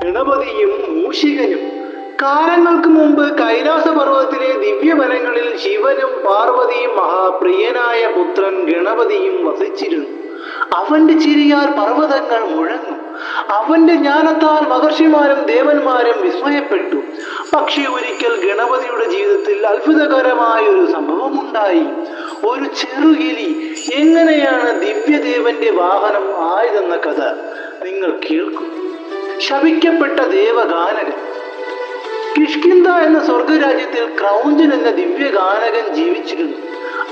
ഗണപതിയും മൂഷികനും. കാലങ്ങൾക്ക് മുമ്പ് കൈലാസപർവ്വതത്തിലെ ദിവ്യവനങ്ങളിൽ ശിവനും പാർവതിയും മഹാപ്രിയനായ പുത്രൻ ഗണപതിയും വസിച്ചിരുന്നു. അവന്റെ ചിരിയാൽ പർവ്വതങ്ങൾ മുഴങ്ങും. അവന്റെ ജ്ഞാനത്താൽ മഹർഷിമാരും ദേവന്മാരും വിസ്മയപ്പെട്ടു. പക്ഷേ ഒരിക്കൽ ഗണപതിയുടെ ജീവിതത്തിൽ അത്ഭുതകരമായ ഒരു സംഭവമുണ്ടായി. ഒരു ചെറുകിളി എങ്ങനെയാണ് ദിവ്യദേവന്റെ വാഹനം ആയതെന്ന കഥ നിങ്ങൾ കേൾക്കും. ശപിക്കപ്പെട്ട ദേവഗാനകൻ. കിഷ്കിന്ധ എന്ന സ്വർഗരാജ്യത്തിൽ ക്രൗഞ്ചൻ എന്ന ദിവ്യഗാനകൻ ജീവിച്ചിരുന്നു.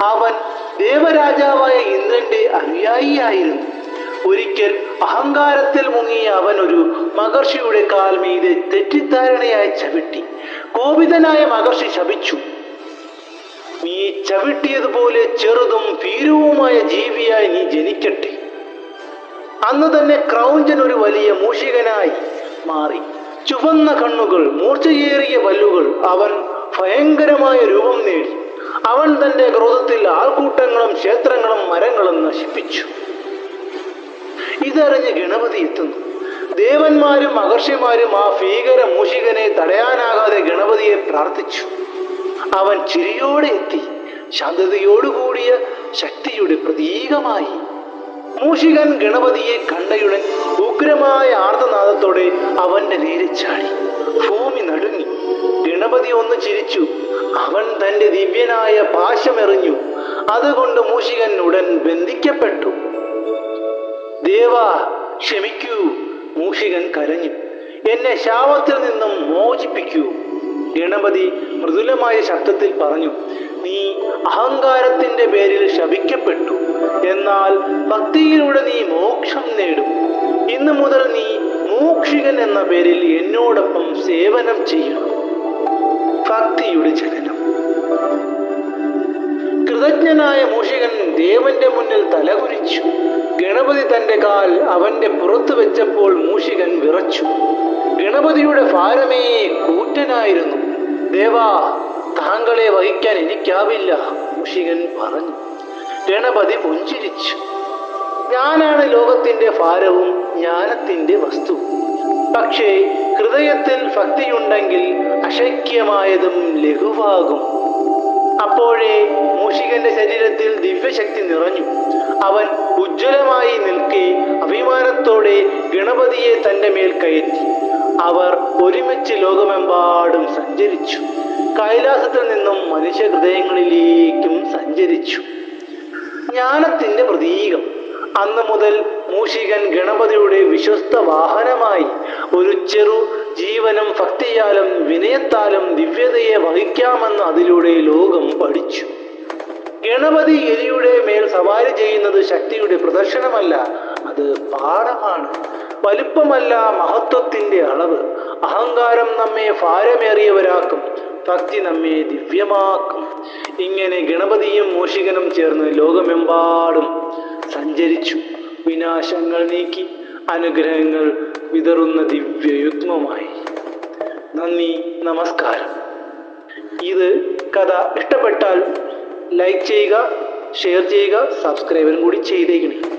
അവൻ ദേവരാജാവായ ഇന്ദ്രന്റെ അനുയായിയായിരുന്നു. ഒരിക്കൽ അഹങ്കാരത്തിൽ മുങ്ങിയ അവൻ ഒരു മഹർഷിയുടെ കാൽ മീതെ തെറ്റിദ്ധാരണയായി ചവിട്ടി. കോപിതനായ മഹർഷി ശപിച്ചു, നീ ചവിട്ടിയതുപോലെ ചെറുതും ഭീരുവുമായ ജീവിയായി നീ ജനിക്കട്ടെ. അന്ന് തന്നെ ക്രൗഞ്ചൻ ഒരു വലിയ മൂഷികനായി മാറി. ചുവന്ന കണ്ണുകൾ, മൂർച്ചയേറിയ പല്ലുകൾ. അവൻ ഭയങ്കരമായ രൂപം നേടി. അവൻ തന്റെ ക്രോധത്തിൽ ആൾക്കൂട്ടങ്ങളും ക്ഷേത്രങ്ങളും മരങ്ങളും നശിപ്പിച്ചു. ഇതറിഞ്ഞ് ഗണപതി എത്തുന്നു. ദേവന്മാരും മഹർഷിമാരും ആ ഭീകര മൂഷികനെ തടയാനാകാതെ ഗണപതിയെ പ്രാർത്ഥിച്ചു. അവൻ ചിരിയോടെ എത്തി. ശാന്തതയോടുകൂടിയ ശക്തിയുടെ പ്രതീകമായി. മൂഷികൻ ഗണപതിയെ കണ്ടയുടൻ ഉഗ്രമായ ആർത്തനാദത്തോടെ അവന്റെ നേരെ ചാടി. ഭൂമി നടുങ്ങി. ഗണപതി ഒന്ന് ചിരിച്ചു. അവൻ തന്റെ ദിവ്യനായ പാശമെറിഞ്ഞു. അതുകൊണ്ട് മൂഷികൻ ഉടൻ ബന്ധിക്കപ്പെട്ടു. ദേവാ, ക്ഷമിക്കൂ. മൂഷികൻ കരഞ്ഞു. എന്നെ ശാപത്തിൽ നിന്നും മോചിപ്പിക്കൂ. ഗണപതി മൃദുലമായ ശബ്ദത്തിൽ പറഞ്ഞു, നീ അഹങ്കാരത്തിന്റെ പേരിൽ ശപിക്കപ്പെട്ടു. എന്നാൽ ഭക്തിയിലൂടെ നീ മോക്ഷം നേടും. ഇന്നു മുതൽ നീ മൂഷികൻ എന്ന പേരിൽ എന്നോടൊപ്പം സേവനം ചെയ്യണം. ഭക്തിയുടെ ജനനം. കൃതജ്ഞനായ മൂഷികൻ ദേവന്റെ മുന്നിൽ തലകുനിച്ചു. ഗണപതി തന്റെ കാൽ അവന്റെ പുറത്തു വെച്ചപ്പോൾ മൂഷികൻ വിറച്ചു. ഗണപതിയുടെ ഭാരമേ കൂറ്റനായിരുന്നു. ദേവാ, താങ്കളെ വഹിക്കാൻ എനിക്കാവില്ല, മൂഷികൻ പറഞ്ഞു. ഗണപതി പുഞ്ചിരിച്ചു. ഞാനാണ് ലോകത്തിന്റെ ഭാരവും ജ്ഞാനത്തിന്റെ വസ്തു. പക്ഷേ ഹൃദയത്തിൽ ഭക്തിയുണ്ടെങ്കിൽ അശക്യമായതും ലഘുവാകും. അപ്പോഴേ മൂഷികന്റെ ശരീരത്തിൽ ദിവ്യശക്തി നിറഞ്ഞു. അവൻ ഉജ്ജ്വലമായി നിൽക്കെ അഭിമാനത്തോടെ ഗണപതിയെ തന്റെ മേൽ കയറ്റി. അവർ ഒരുമിച്ച് ലോകമെമ്പാടും സഞ്ചരിച്ചു. കൈലാസത്തിൽ നിന്നും മനുഷ്യ ഹൃദയങ്ങളിലേക്കും സഞ്ചരിച്ചു. ജ്ഞാനത്തിന്റെ പ്രതീകം. അന്ന് മുതൽ മൂഷികൻ ഗണപതിയുടെ വിശ്വസ്ത വാഹനമായി. ഒരു ചെറു ജീവനും ഭക്തിയാലും വിനയത്താലും ദിവ്യതയെ വഹിക്കാമെന്ന് അതിലൂടെ ലോകം പഠിച്ചു. ഗണപതി എലിയുടെ മേൽ സവാരി ചെയ്യുന്നത് ശക്തിയുടെ പ്രദർശനമല്ല, അത് പാഠമാണ്. വലുപ്പമല്ല മഹത്വത്തിന്റെ അളവ്. അഹങ്കാരം നമ്മെ ഭാരമേറിയവരാക്കും, ഭക്തി നമ്മെ ദിവ്യമാക്കും. ഇങ്ങനെ ഗണപതിയും മൂഷികനും ചേർന്ന് ലോകമെമ്പാടും സഞ്ചരിച്ചു. വിനാശങ്ങൾ നീക്കി അനുഗ്രഹങ്ങൾ വിതറുന്ന ദിവ്യയുഗ്മമായി. നന്ദി, നമസ്കാരം. ഇത് കഥ ഇഷ്ടപ്പെട്ടാൽ ലൈക്ക് ചെയ്യുക, ഷെയർ ചെയ്യുക, സബ്സ്ക്രൈബും കൂടി ചെയ്തേക്കണേ.